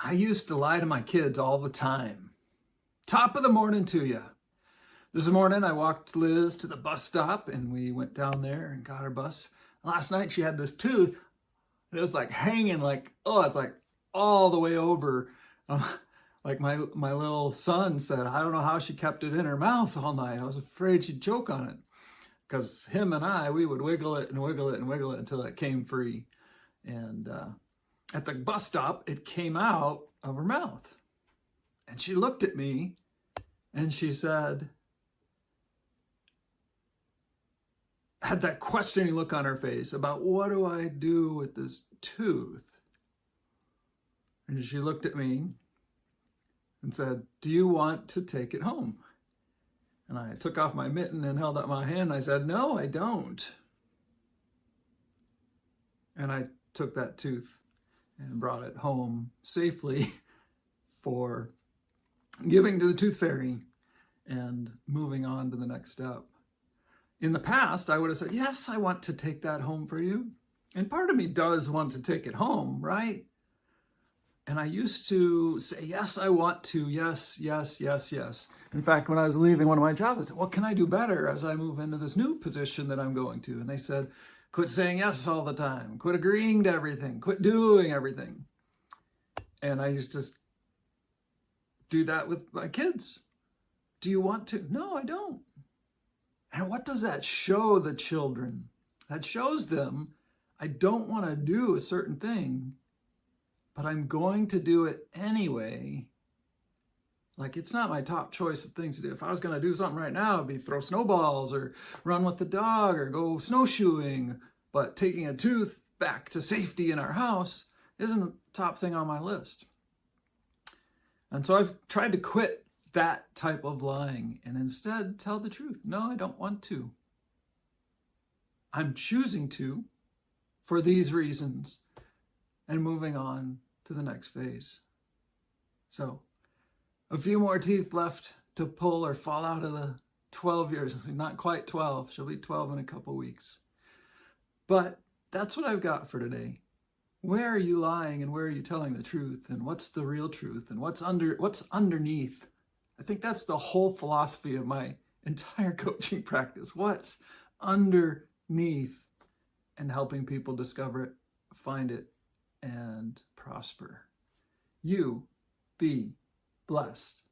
I used to lie to my kids all the time. Top of the morning to you. This morning I walked Liz to the bus stop and we went down there and got her bus. Last night she had this tooth. It was like hanging it's like all the way over. Like my little son said, I don't know how she kept it in her mouth all night. I was afraid she'd choke on it. Because him and we would wiggle it and wiggle it and wiggle it until it came free. And at the bus stop, it came out of her mouth. And she looked at me and she said, had that questioning look on her face about what do I do with this tooth? And she looked at me and said, do you want to take it home? And I took off my mitten and held up my hand and I said, no, I don't. And I took that tooth and brought it home safely for giving to the tooth fairy and moving on to the next step. In the past, I would have said, yes, I want to take that home for you. And part of me does want to take it home, right? And I used to say, yes, I want to, yes, yes, yes, yes. In fact, when I was leaving one of my jobs, I said, what can I do better as I move into this new position that I'm going to? And they said, quit saying yes all the time, quit agreeing to everything, quit doing everything. And I used to do that with my kids. Do you want to? No, I don't. And what does that show the children? That shows them, I don't want to do a certain thing, but I'm going to do it anyway. Like, it's not my top choice of things to do. If I was going to do something right now, it'd be throw snowballs or run with the dog or go snowshoeing. But taking a tooth back to safety in our house isn't the top thing on my list. And so I've tried to quit that type of lying and instead tell the truth. No, I don't want to. I'm choosing to for these reasons and moving on to the next phase. So a few more teeth left to pull or fall out of the 12 years. Not quite 12. She'll be 12 in a couple weeks. But that's what I've got for today. Where are you lying and where are you telling the truth? And what's the real truth? And what's underneath? I think that's the whole philosophy of my entire coaching practice. What's underneath? And helping people discover it, find it, and prosper. You be blessed.